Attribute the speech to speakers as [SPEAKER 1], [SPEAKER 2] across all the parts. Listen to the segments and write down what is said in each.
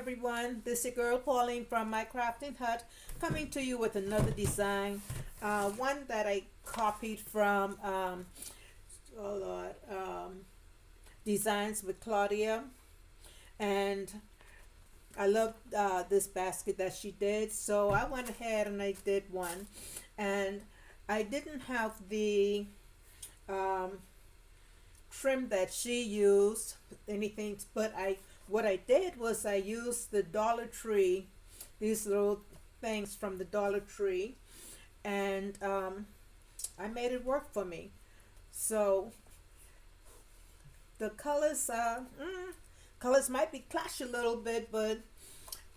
[SPEAKER 1] everyone, this is your girl Pauline from My Crafting Hut, coming to you with another design, one that I copied from oh Lord, Designs with Claudia, and I love this basket that she did, so I went ahead and I did one, and I didn't have the trim that she used, anything, but what I did was I used the Dollar Tree, these little things from the Dollar Tree, and I made it work for me. So the colors might be clash a little bit, but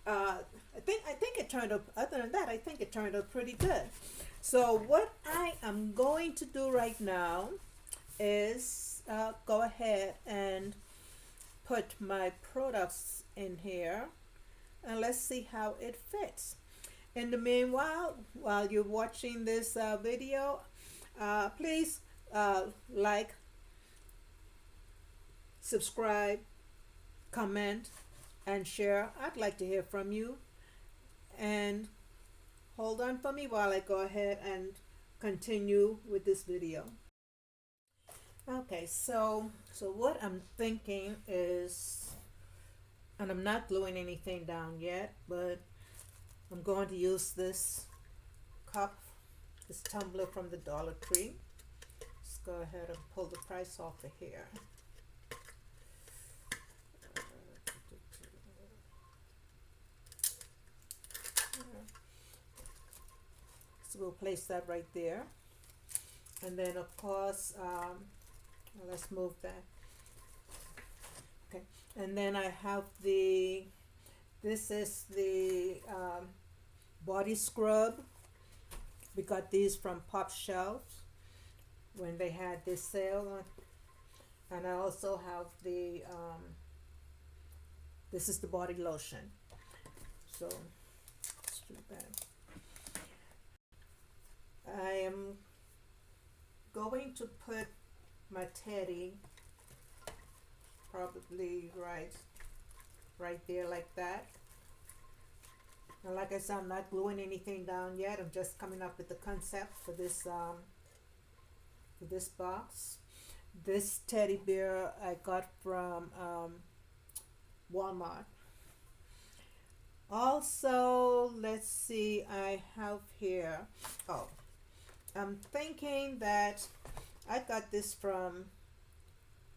[SPEAKER 1] I think it turned out. Other than that, I think it turned out pretty good. So what I am going to do right now is go ahead and put my products in here, and let's see how it fits. In the meanwhile, while you're watching this video, please like, subscribe, comment, and share. I'd like to hear from you, and hold on for me while I go ahead and continue with this video. Okay, so what I'm thinking is, and I'm not gluing anything down yet, but I'm going to use this cup, this tumbler from the Dollar Tree. Let's go ahead and pull the price off of here. So we'll place that right there, and then of course let's move that. Okay, and then I have this is the body scrub. We got these from Pop Shelf when they had this sale, and I also have this is the body lotion. So let's do that. I am going to put my teddy probably right there like that. And like I said, I'm not gluing anything down yet. I'm just coming up with the concept for this box. This teddy bear I got from Walmart. Also, let's see, I have here, I'm thinking that I got this from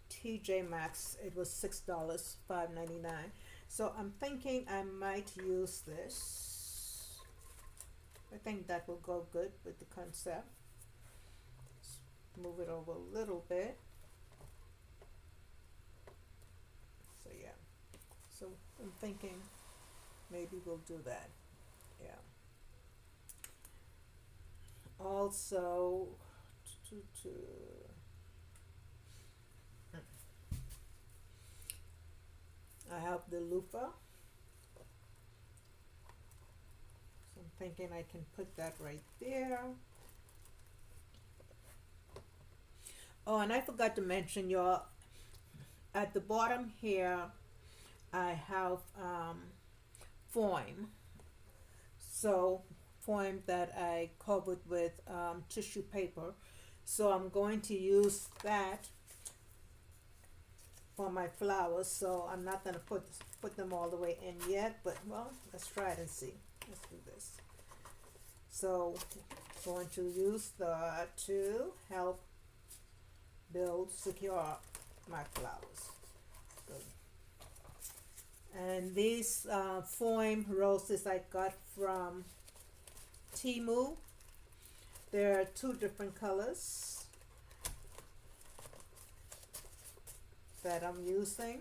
[SPEAKER 1] TJ Maxx. It was $6, $5.99. So I'm thinking I might use this. I think that will go good with the concept. Let's move it over a little bit. So yeah. So I'm thinking maybe we'll do that. Yeah. Also, I have the loofah. So I'm thinking I can put that right there. Oh, and I forgot to mention, y'all, at the bottom here, I have foam. So foam that I covered with tissue paper. So I'm going to use that for my flowers. So I'm not going to put them all the way in yet, but well, let's try it and see. Let's do this. So I'm going to use that to help build, secure my flowers. Good. And these foam roses I got from Temu. There are two different colors that I'm using.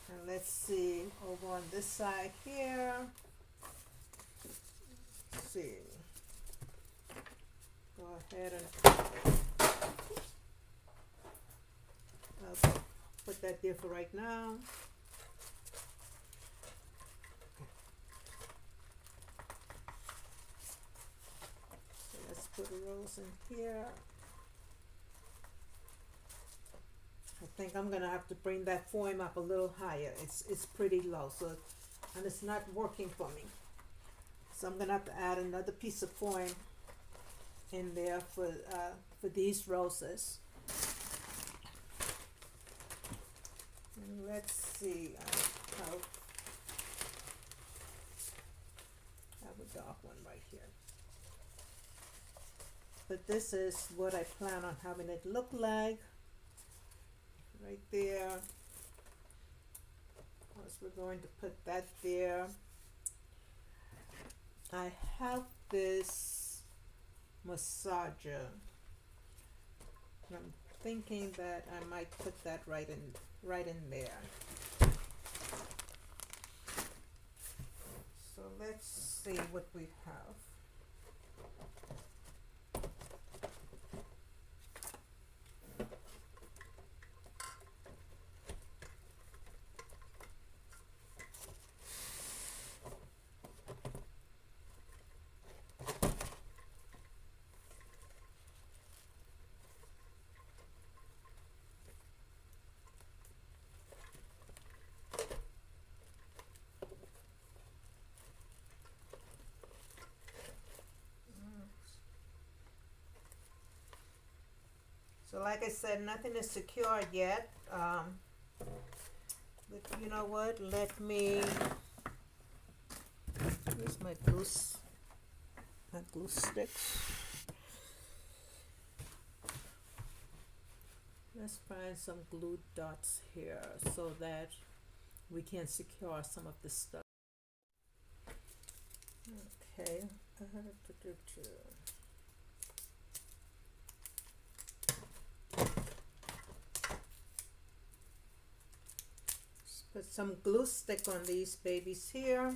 [SPEAKER 1] And let's see over on this side here. Let's see. Go ahead and okay, put that there for right now. Put a rose in here. I think I'm gonna have to bring that foam up a little higher. It's pretty low, so and it's not working for me. So I'm gonna have to add another piece of foam in there for these roses. And let's see, I have a dark one right here. But this is what I plan on having it look like. Right there. Of course, we're going to put that there. I have this massager. I'm thinking that I might put that right in there. So let's see what we have. So like I said, nothing is secure yet. But you know what? Let me. Where's my glue sticks? Let's find some glue dots here so that we can secure some of this stuff. Okay. Put some glue stick on these babies here.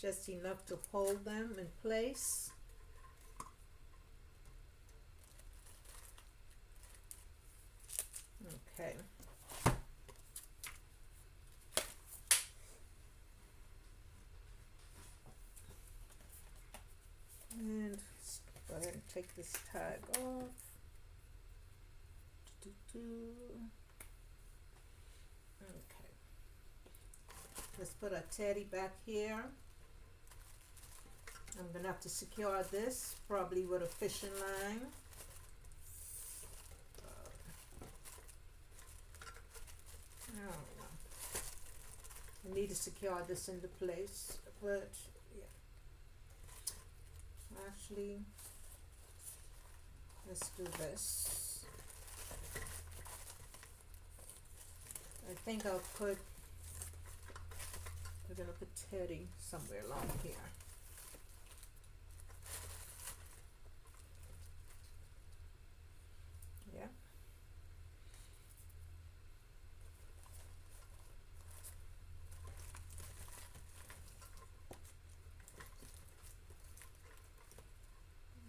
[SPEAKER 1] Just enough to hold them in place. Okay. And let's go ahead and take this tag off. Okay. Let's put our teddy back here. I'm gonna have to secure this probably with a fishing line. I don't know. I need to secure this into place, but yeah. Actually, let's do this. I think we're gonna put Teddy somewhere along here. Yeah.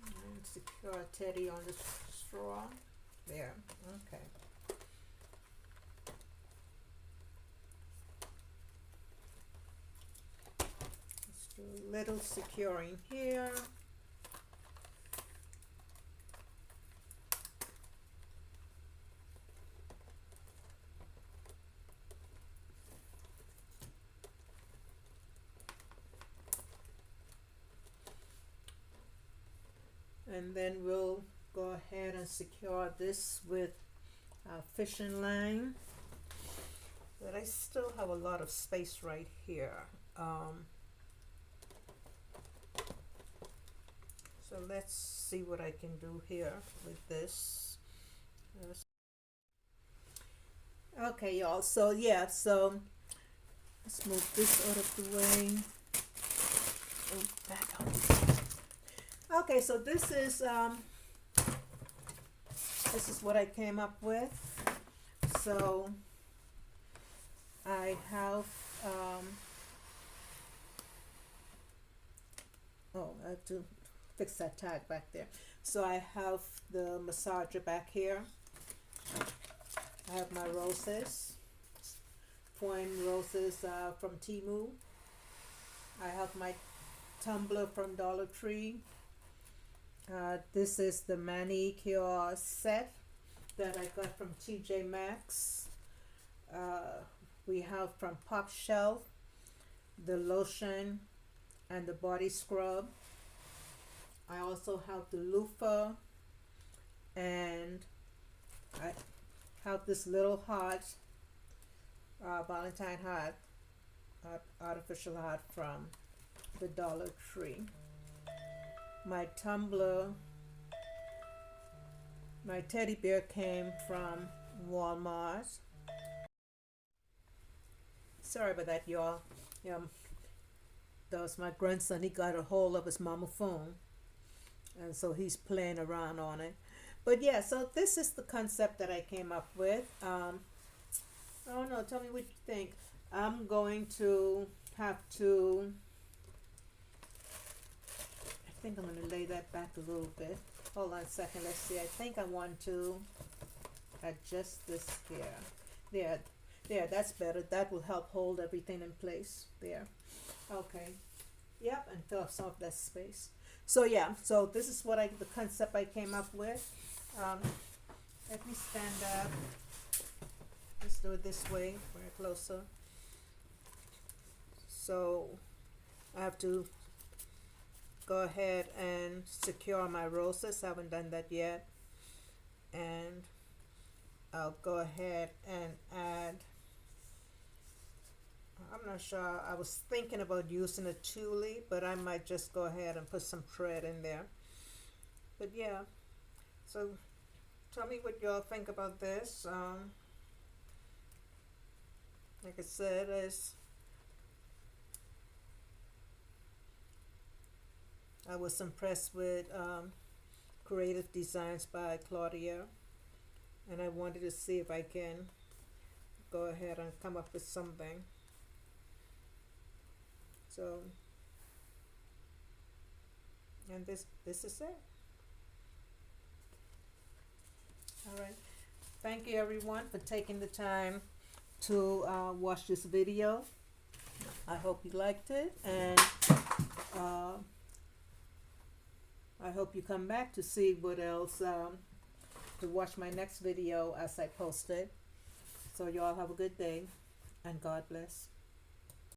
[SPEAKER 1] And secure Teddy on the straw. There. Okay. Let's do a little securing here. And then we'll go ahead and secure this with our fishing line. But I still have a lot of space right here. So let's see what I can do here with this. Okay, y'all. So yeah, so let's move this out of the way. Oh, back out. Okay, so this is what I came up with. So I have oh, I have to fix that tag back there. So I have the massager back here, I have my roses, pouring roses from Timu. I have my tumbler from Dollar Tree. This is the manicure set that I got from TJ Maxx. We have from Pop Shelf the lotion and the body scrub. I also have the loofah, and I have this little heart, Valentine heart, artificial heart from the Dollar Tree. My tumbler, my teddy bear came from Walmart. Sorry about that, y'all. That was my grandson. He got a hold of his mama phone, and so he's playing around on it. But yeah, so this is the concept that I came up with. I don't know. Tell me what you think. I'm going to have to. I think I'm going to lay that back a little bit. Hold on a second. Let's see. I think I want to adjust this here. There, that's better. That will help hold everything in place. There. Okay. Yep, and fill up some of that space. So yeah, so this is the concept I came up with. Let me stand up. Let's do it this way, bring it closer. So I have to go ahead and secure my roses. I haven't done that yet. And I'll go ahead and add, I'm not sure, I was thinking about using a tulip, but I might just go ahead and put some thread in there. But yeah, so tell me what y'all think about this. Like I said, I was impressed with Creative Designs by Claudia, and I wanted to see if I can go ahead and come up with something. So, and this is it. All right. Thank you everyone for taking the time to watch this video. I hope you liked it, and I hope you come back to see what else, to watch my next video as I post it. So y'all have a good day, and God bless.